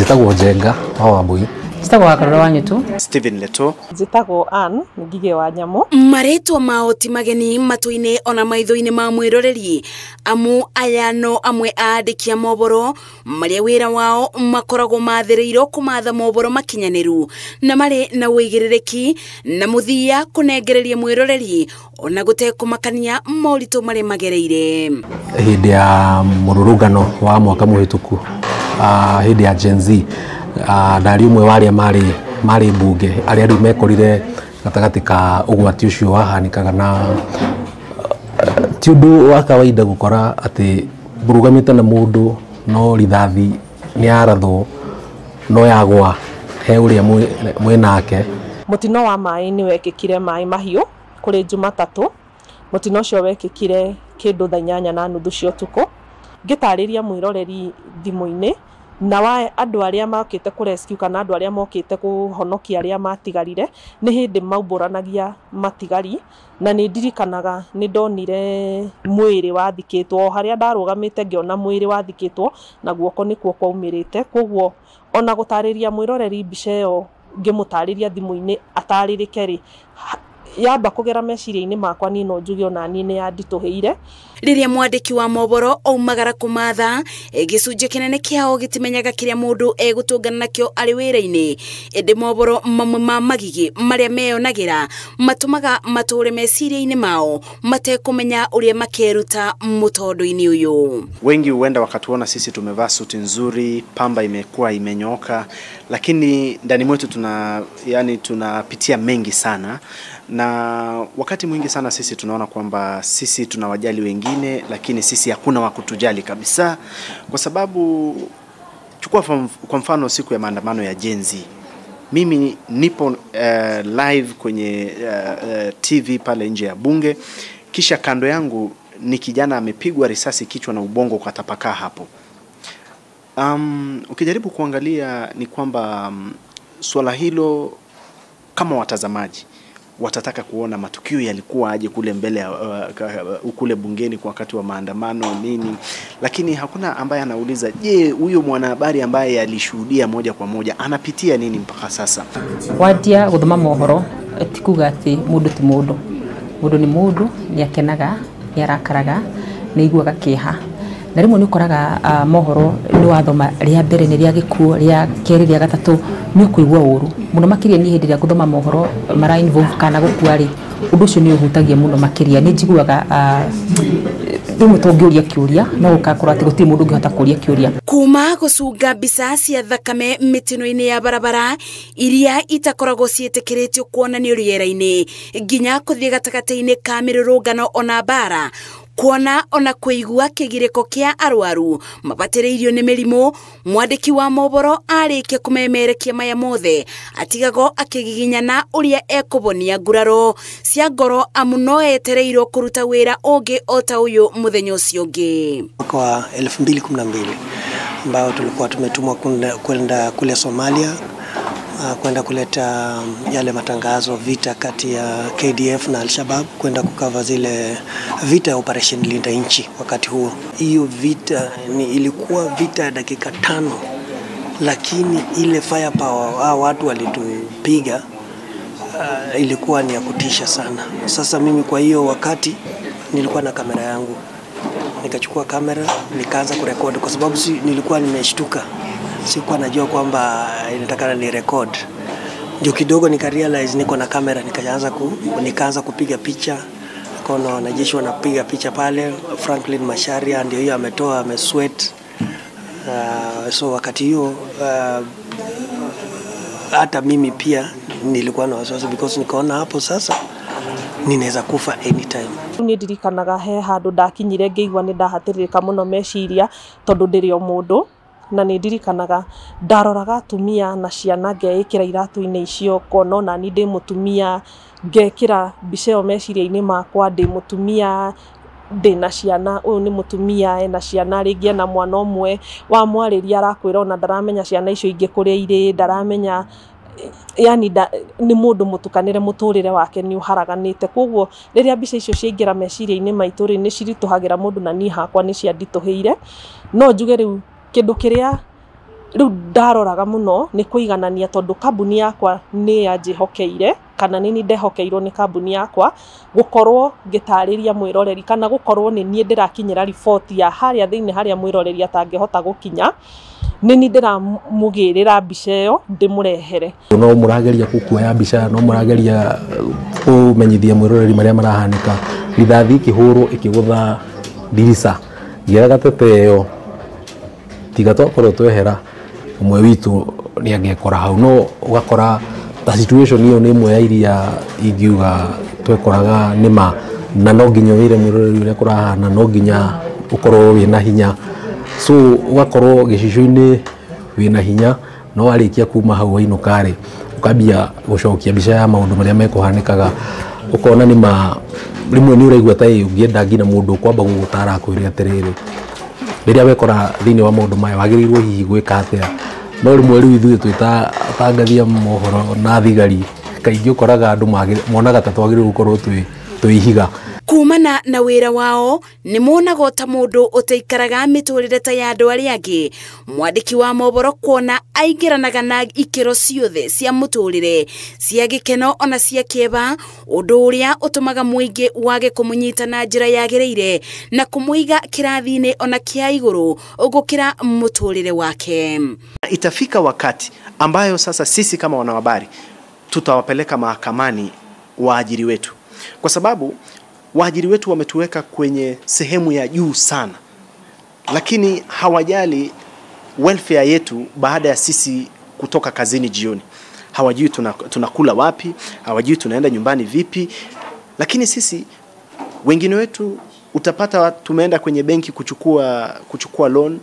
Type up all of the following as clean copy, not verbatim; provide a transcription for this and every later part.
Njĩtagwo Njenga wa Wambui. Njĩtagwo Wakarora wa Nyũtu. Stephen Leto. Njĩtagwo Ann Ngige wa Nyamũ. Marĩtwa mao ti mageni matũ-inĩ ona maitho-inĩ ma mwĩroreri, amu aya no amwe a andĩki a mohoro marĩa wĩra wao makoragwo mathĩrĩirwo kũmatha mohoro makinyanĩru na marĩ na ũigĩrĩrĩki na mũthia kũnengereria mwĩroreri ona gũtekũmakania moritũ marĩa magereire. Hĩndĩ ya mũrũrũngano wa mwaka mũhĩtũku, hĩndĩ ya Gen Z, ndari ũmwe wa arĩa marĩ mbunge arĩa rĩu mekorire gatagatĩ ka ũgwati ũcio wahanĩkaga, na ti ũndũ wa kawaida gũkora atĩ mũrũgamĩte na mũndũ no rithathi nĩ yarathwo no yagwa he ũrĩa mwĩnake. Mũtino wa maĩ nĩ wekĩkire maĩ mahiũ kũrĩ Jumatatũ. Mũtino ũcio wekĩkire kĩndũ thaa 8:30 cia ũtukũ. Ngĩtarĩria mwĩroreri thimũ-inĩ na wa andũ arĩa mokĩte kũ rescue kana andũ arĩa mokĩte kũhonokia arĩa matigarire nĩ hĩndĩ maumbũranagia matigari, na nĩ ndirikanaga nĩ ndonire mwĩrĩ wathikĩtwo harĩa ndarũgamĩte, ngĩona mwĩrĩ wathikĩtwo na guoko nĩkuo kwaumĩrĩte. Koguo ona gũtarĩria mwĩroreri mbica ĩyo ngĩmũtarĩria thimũ-inĩ atarĩrĩke rĩ, yamba kũgera meciria-inĩ makwa niĩ no njuge ona niĩ nĩ yanditũhĩire. Rĩrĩa mwandĩki wa mohoro aumagara kũmatha, gĩcunjĩ kĩnene kĩao gĩtimenyaga kĩrĩa mũndũ egũtũngana nakĩo arĩ wĩra-inĩ. Ĩndĩ mohoro mamwe ma magigi marĩa meyonagĩra matũmaga matũre meciria-inĩ mao matekũmenya ũrĩa makeruta mũtondo-inĩ ũyũ. Wengi huenda wakatuona sisi tumevaa suti nzuri, pamba imekuwa imenyoka, lakini ndani mwetu tunapitia mengi sana, na wakati mwingi sana sisi tunaona kwamba sisi tunawajali wengine, lakini sisi hakuna wa kutujali kabisa. Kwa sababu chukua kwa mfano siku ya maandamano ya Gen Z, mimi nipo live kwenye TV pale nje ya bunge, kisha kando yangu ni kijana amepigwa risasi kichwa na ubongo kwa tapakaa hapo. Ukijaribu kuangalia ni kwamba swala hilo kama watazamaji watataka kuona matukio yalikuwa aje kule mbele kule bungeni kwa wakati wa maandamano nini, lakini hakuna ambaye anauliza, je, huyo mwanahabari ambaye alishuhudia moja kwa moja anapitia nini mpaka sasa? Wadia gũthoma mohoro tikuga atĩ mũndũ ti mũndũ. Mũndũ nĩ mũndũ, nĩ akenaga, nĩ arakaraga, nĩ aiguaga kĩeha. Na rĩmwe nĩ ũkoraga mohoro nĩ wathoma rĩa mbere nĩ rĩa gĩkuũ, rĩa kerĩ, rĩa gatatũ nĩ ũkũigua ũru mũno makĩria. Niĩ hĩndĩ ĩrĩa ngũthoma mohoro mara involve kana gũkua rĩ, ũndũ ũcio nĩ ũhutagia mũno makĩria. Nĩ njiguaga rĩmwe tũngĩũria kĩũria no ũgakora atĩ gũtirĩ mũndũ ũngĩhota kũũria kĩũria. Kuma gũcunga mbica cia thakame mĩtino-inĩ ya barabara iria itakoragwo ciĩtĩkĩrĩtio kuonanio rĩera-inĩ, nginya kũthiĩ gatagatĩ-inĩ ka mĩrũrũngano ona bara, kuona ona kũigua kĩgirĩko kĩa arwaru mabatĩrĩirio nĩ mĩrimũ, mwandĩki wa mohoro arĩkia kũmemerekia maya mothe atigagwo akĩgiginyana ũrĩa ekũbonia nguraro cia ngoro, amu no etereirwo kũruta wĩra ũngĩ o ta ũyũ mũthenya ũcio ũngĩ. Mwaka wa 2012 ambao tulikuwa tumetumwa kwenda kule Somalia kwenda kuleta yale matangazo vita kati ya KDF na Al-Shabaab, kwenda kukava zile vita ya operation Linda Nchi. Wakati huo hiyo vita ilikuwa vita ya dakika 5, lakini ile firepower watu walitupiga ilikuwa ni ya kutisha sana. Sasa mimi kwa hiyo wakati nilikuwa na kamera yangu, nikachukua kamera nikaanza kurekodi, kwa sababu nilikuwa nimeshtuka, sikuwa najua kwamba inatakana ni record. Ndio kidogo nikarealize niko na kamera, nikaanza kupiga picha. Kuna wanajeshi wanapiga picha pale, Franklin Macharia ndio hiyo amesweat. So wakati hiyo hata mimi pia nilikuwa na wasiwasi, because nikaona hapo sasa ninaweza kufa anytime. Nĩ ndirikanaga he handũ ndakinyire ngĩigua nĩ ndahatĩrĩrĩka mũno meciria tondũ ndĩrĩ o mũndũ, na nĩ ndirikanaga ndaroraga atumia na ciana ngeĩkĩra iratũ-inĩ icio, kona ona ni ndĩ mũtumia, ngekĩra mbica ĩyo meciria-inĩ makwa ndĩ mũtumia, ndĩna ciana, ũyũ nĩ mũtumia ena ciana, rĩngĩ na mwana ũmwe wa mwarĩria arakwĩra ona ndaramenya ciana icio ingĩ kũrĩa irĩ, ndaramenya, yani nĩ mũndũ mũtukanĩre mũtũrĩre wake nĩ ũharaganĩte. Koguo rĩrĩa mbica icio ciaingĩra meciria-inĩ maitũ rĩ, nĩ ciritũhagĩra mũndũ, na niĩ hakwa nĩ cianditũhĩire. No njuge rĩu kĩndũ kĩrĩa riu ndaroraga muno ni kuiganania tondu kambuni yakwa ni yanjihokeire kana nini ndehokeirwo ni kambuni yakwa gukorwo ngitariria mwiroreri kana gukorwo ni nie ndirakinyira report ya haria thiini haria mwiroreri atangihota gukinya nini ndiramugirira mbica iyo ndimurehere. No murageria kukuoya mbica, no murageria kumenyithia mwiroreri maria marahanika, rithathi ikihurwo ikigutha ndirica ngiraga tete iyo tiga twakorwo twehera umwe witu ni angekora hau. No ugakora ta situation iyo ni imwe ya iria ingiuga twekoraga nima na no nginya wire mwiroreri uria kurahana, no nginya ukorwo wina hinya. So ugakorwo gicicio-ini wina hinya, no warikia kuma hau wainukari ukambia gucokia mbica ya maundu maria mekuhanikaga, ukona nima rimwe ni uraigua ta ungienda ngina mundu kwamba gugutara kwire atiriri riria wekora thiini wa maundu maya wagirirwo hihi gwika atia. No rimwe riu ithuĩ twita tangathia mohoro na thigari kaingĩ ukoraga andu monaga ta twagĩrĩirwo gukorwo twihiga. Kumana na wira wao ni monaga ta mundu uteikaraga miturire ta ya andu aria angi. Mwandiki wa mohoro kuona aingiranaga na ikiro ciothe cia muturire cia gikeno ona cia kieba, undu uria utumaga muingi wage kumunyita na njira yagiriire na kumuiga kirathini ona kia iguru ugukira muturire wake. Itafika wakati ambayo sasa sisi kama wanahabari tutawapeleka mahakamani waajiri wetu, kwa sababu waajiri wetu wametuweka kwenye sehemu ya juu sana, lakini hawajali welfare yetu baada ya sisi kutoka kazini jioni. Hawajui tunakula wapi, hawajui tunaenda nyumbani vipi. Lakini sisi wengine wetu utapata tumeenda kwenye benki kuchukua loan,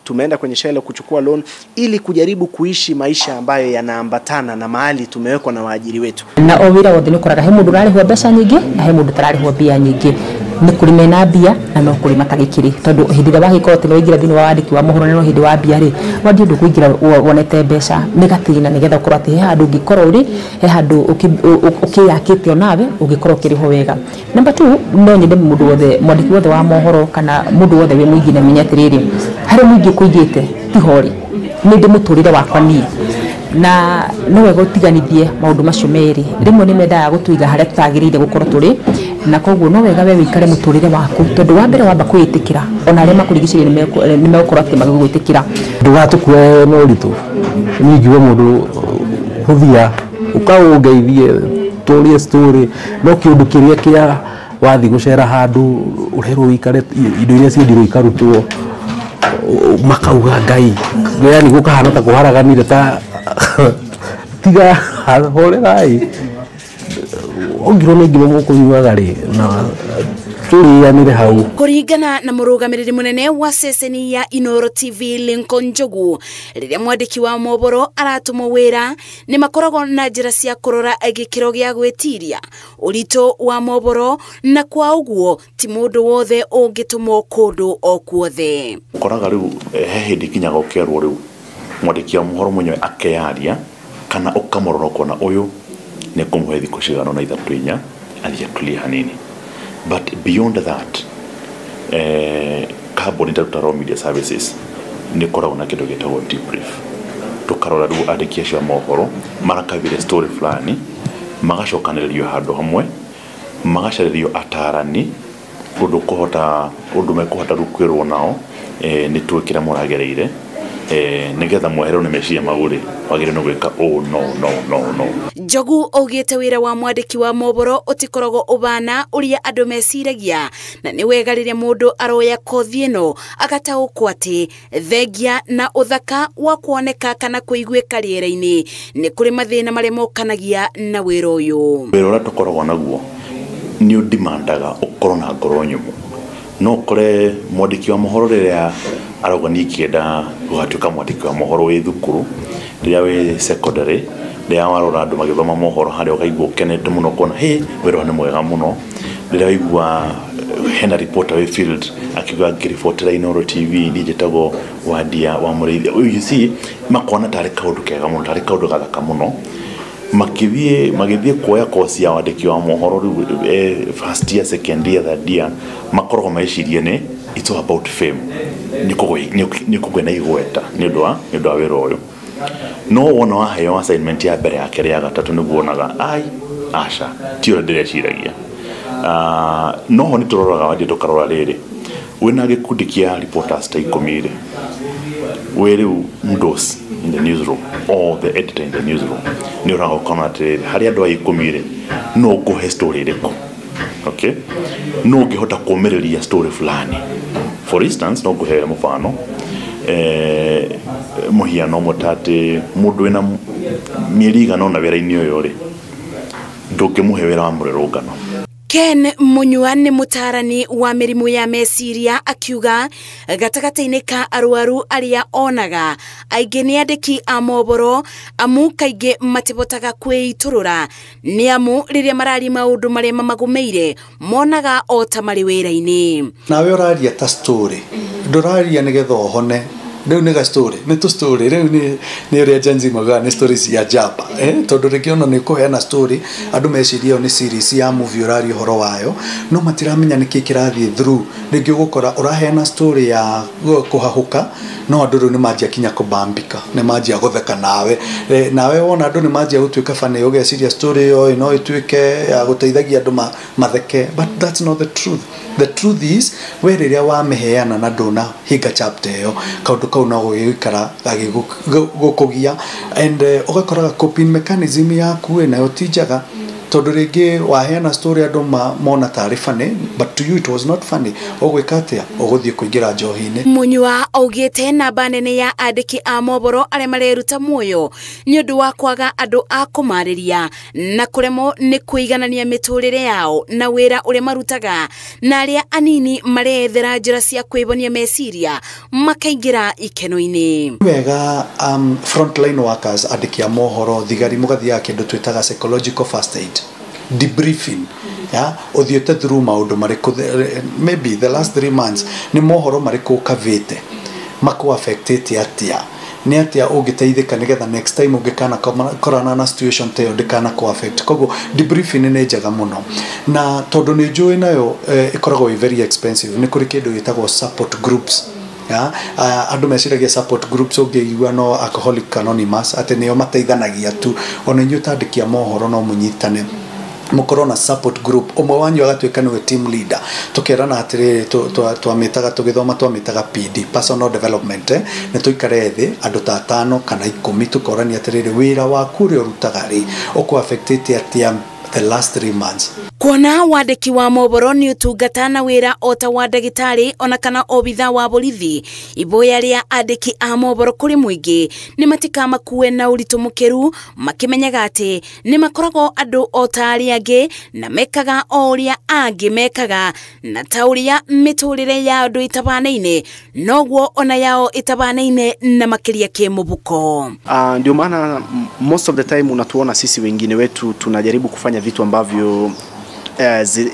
tumeenda kwenye shule kuchukua loan ili kujaribu kuishi maisha ambayo yanaambatana na mahali tumewekwa na waajiri wetu. Na owira wothe nikoraga he mundu rarihwo mbeca nyingi na he mundu tararihwo mbia nyingi, ni kuri mena mbia na no kuri matagikiri, tondu hindi ria wagikora tene waingira thini wa wandiki wa mohoro no hindi wa mbia ri wandi undu kuingira wonete mbeca nigatina nigetha ukorwo ati he handu ngikorwo uri he handu ukiyakite onawe ungikorwo kirihwo wega. Number 2 no nyende mundu wothe mwandiki wothe wa mohoro kana mundu wothe we muingi na menya tiriri hari muingi kuigite tihori ni ndi muturire wakwa ni na no wega utiganithie maundu macio meri. Rimwe ni mendaga gutuiga haria tutagirire gukorwo turi, na koguo no wega we wikare muturire waku tondu wa mbere wamba kwitikira ona aria makurigicire ni megukorwo ati magigwitikira. Ndugatukue no ritu ningiwe mundu huthia ukaungeithie turie story no kiundu kiria kia wathi gucera handu urerwo wikare indo iria ciendirwo ikarutwo makauga ngai yani gukahana ta kuharaganire ta tiga horerai ongiro ni ngimo mukuyuaga ri na turianire hau. Kuringana na murugamiriri munene wa ceceni ya Inooro TV Lincoln Njogu, riria mwandiki wa mohoro aratumwo wira ni makoragwo na njira cia kurora gikiro gia gwetiria urito wa mohoro, na kwa uguo ti mundu wothe ungitumwo kundu o kuothe. Koraga riu he hindi kinyaga ukerwo riu mwandiki wa mohoro mwenyewe akearia kana ukamorora kona uyu ni kumuhe thikũ cigana na 3-4 athie clear hanini. But beyond that, Carbon Interrupted Media Services ni koragwo na kindu gitagwo debrief. Tukarora riu andiki acio mohoro marakavire story fulani magacokanĩrĩrio handu hamwe magacarĩrio atarani undu mekuhota rukwirwo nao ni twikira muragereire nigetha mweherwo ni meciria maguri wagire no gwika no. Njogu augite wira wa mwandiki wa mohoro utikoragwo ubana uria andu meciragia, na ni wega riria mundu aroya kothi ino agataũkwo ati thengia na uthaka wa kuoneka kana kuiguika riera-ini ni kuri mathina maria mokanagia na wira uyu. Wira uria tukoragwo naguo ni undemandaga ukorwo na ngoro nyumu. No kore mwandiki wa mohoro riria arauga ni kienda gugatuika mwandiki wa mohoro wi thukuru riria wi secondary riria warora andu magithoma mohoro haria ukaigua ukenete muno kona wira ni mwega muno. Riria waigua hena reporter wi field akiuga ngiribotera Inooro TV njetago Wadia wa Murithia, you see makona tari kaundu kega muno, tari kaundu gathaka muno. Magithie kuoya kosi ya wandiki wa mohoro first year, second year, third year makoragwo mecirie ni it's all about fame ni kugwe na igweta ni ndo wa wira uyu no wona wa hayo assignment ya mbere ya kere ya gatatu ni guonaga ai asha tio ndireciiragia no ni turoraga wadi tukarora riri wina gikundi kia reporters ta ikomire where mdos in the newsroom or the editor in the newsroom ni uraga kona riri hari andu aikomire no go story iriko okay no ngihota kuomereria story fulani for instance no guhe mfano muhiano mutate mundu wina mieriga no na wera-ini uyu ri ndukimuhe wera wa murerungano. Ken Munyua nĩ mũtarani wa mĩrimũ ya meciria akiuga gatagata-inĩ ka arwaru arĩa onaga aingĩ nĩ andĩki a mohoro amu kaingĩ matibotaga kwĩitũrũra nĩ amu rĩrĩa marari maũndũ marĩa mamagumeire monaga o ta marĩ wĩra-inĩ. Nawe ũraria ta story ndũraria nĩgetha ũhone rĩu nĩ ga story nĩ tu story rĩu nĩ ũrĩa Gen Z moga nĩ stories ya japa tondũ rĩngĩ ona nĩ kũheana story andũ meciria nĩ series ya movie ũrari ũhoro wayo no matiramenya nĩkĩ kĩrathiĩ through rĩngĩ ũgũkora ũraheana story ya kũhahũka no andũ rĩu nĩ manjia kinya kũbambika nĩ manjia gũtheka nawe wona andũ nĩ manjia gũtuĩka bane ũgeciria story ĩyo no ĩtuĩke ya gũteithagia andũ matheke but that's not the truth. The truth is we rĩrĩa wameheana na ndona hinga chapter ĩyo kaũndũ kau no gũgĩikara gagĩgũkũgia and ũgakoraga coping mechanism yaku nayo ti njega tondũ rĩngĩ waheana story andũ mona tarĩ funny but to you it was not funny ũgwĩka atĩa ũgũthiĩ kũingĩra njohi-inĩ. Munyua augĩte namba nene ya andĩki a mohoro arĩa mareruta muoyo nĩ ũndũ wa kwaga andũ a kũmarĩria na kũremwo nĩ kũiganania mĩtũrĩre yao na wĩra ũrĩa marutaga na arĩa anini marethera njĩra cia kwĩbonia meciria makaingĩra ikeno-inĩ. Wega frontline workers andĩki a mohoro thigari mũgathiaga kĩndũ twĩtaga psychological first aid debriefing uthiete through maundu mariko maybe the last 3 months ni mohoro mariko kavete mako affected atia ni atia ugiteithika nigetha next time ungikana korana na situation te ndikana ko affect kogo debriefing ni njega muno na tondu ni njui nayo ikoragwo very expensive ni kuri kindu gitagwo support groups andu meciragia support groups ungiigua no Alcoholics Anonymous ate nio mateithanagia tu ona inyu tandikia mohoro no munyitane mukorona support group umwe wanyu agatuika niwe team leader tukerana atiriri twamitaga tugithoma twamitaga PD personal development ne tuikare thi andu ta 5 kana 10 tukorania atiriri wira waku ri urutaga ri uko affected atia the last 3 months. Kuona wandĩki wa mohoro nĩ ũtungata na wĩra o ta wa ndagĩtarĩ ona kana obitha wa borithi iboya rĩa andĩki a mohoro kũrĩ mũingĩ nĩ matikamakue na ũritũ mũkĩru makimenyaga atĩ nĩ makoragwo andũ o ta arĩa angĩ na mekaga o ũrĩa angĩ mekaga na ta ũrĩa mĩtũrĩre ya andũ itabanaine noguo ona yao itabanaine na makĩria kĩmũbuko. Ndio maana most of the time unatuona sisi wengine wetu tunajaribu kufanya vitu ambavyo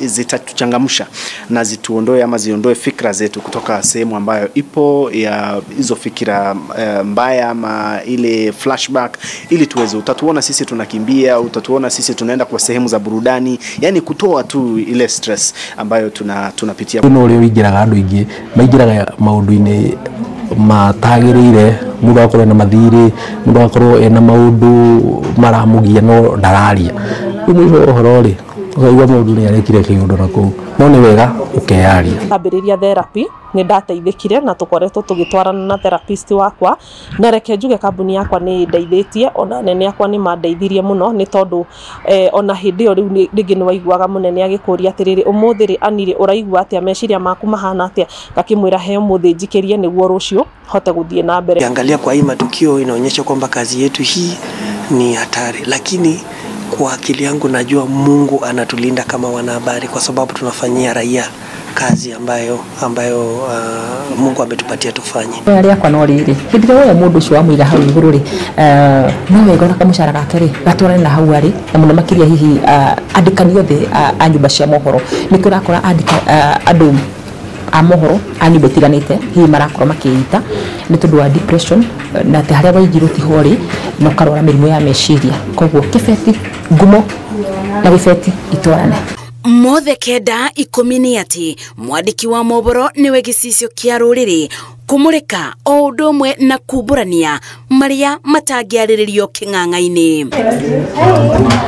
zitatuchangamsha na zituondoe ama ziondoe fikra zetu kutoka sehemu ambayo ipo ya hizo fikira mbaya ama ile flashback ili tuweze utatuona sisi tunakimbia utatuona sisi tunaenda kwa sehemu za burudani yani kutoa tu ile stress ambayo tunapitia. Kuno ule wigiraga andu ingi maigiraga maundu-ini matagirire mundu akorwo na mathiri mundu akorwo ena maundu maramugia no ndararia umwe uhoro ri ugaigua mundu ni arekire kiundu nako no ni wega ukeyaria. Ambĩrĩria therapy nĩ ndateithĩkire na tukoretwo tugĩtwarana na therapist wakwa na reke njuge kambuni yakwa nĩ ndeithĩtie ona nene yakwa nĩ mandeithirie mũno nĩ tondũ ona hĩndĩ ĩyo rĩu rĩngĩ nĩ waiguaga mũnene agĩkũria atĩrĩrĩ ũmũthĩ rĩ anire ũraigua atĩa meciria maku mahana atĩa gakĩmwĩra he ũmũthĩ njikĩrie nĩguo rũciũ hote gũthiĩ na mbere. Angalia kwa hii matukio inaonyesha kwamba kazi yetu hii ni hatari lakini kwa akili yangu najua Mungu anatulinda kama wanahabari kwa sababu tunafanyia raia kazi ambayo Mungu ametupatia tufanye. Yale yakwa no riri hindire woya mundu ucio amwiga hau iguru ri no wega na kamucara gake ri gatwarane na hau ari na muno makiria hihi andikani othe a nyumba cia mohoro ni turakora andu a mohoro ani betiganite hihi marakora makiita ni tundu wa depression na te haria waigirwo ti hori no karora mirimu ya meciria koguo kibeti ngumo na gibeti itwarane. mothe kenda ikomini ati mwandiki wa mohoro niwe gicicio kia ruriri kumurika o undu umwe na kuburania maria matangiariririo king'ang'a-ini.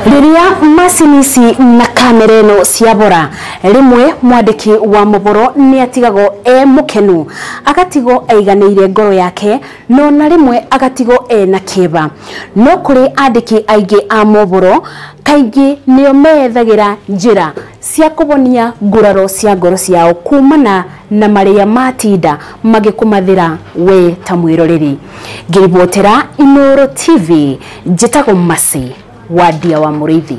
Riria masinisi na kamereno ciabora rimwe mwandiki wa mohoro ni atigago mukenu agatigo aiganeire ngoro yake no na rimwe agatigo na kiba no kuri andiki aingi a mohoro kaingi nio methagira njira cia kubonia nguraro cia ngoro ciao kumana na maria matinda magikumathira we ta mwiroreri. Ngiribotera Inooro TV, njetago Masi Wadia wa Murithi.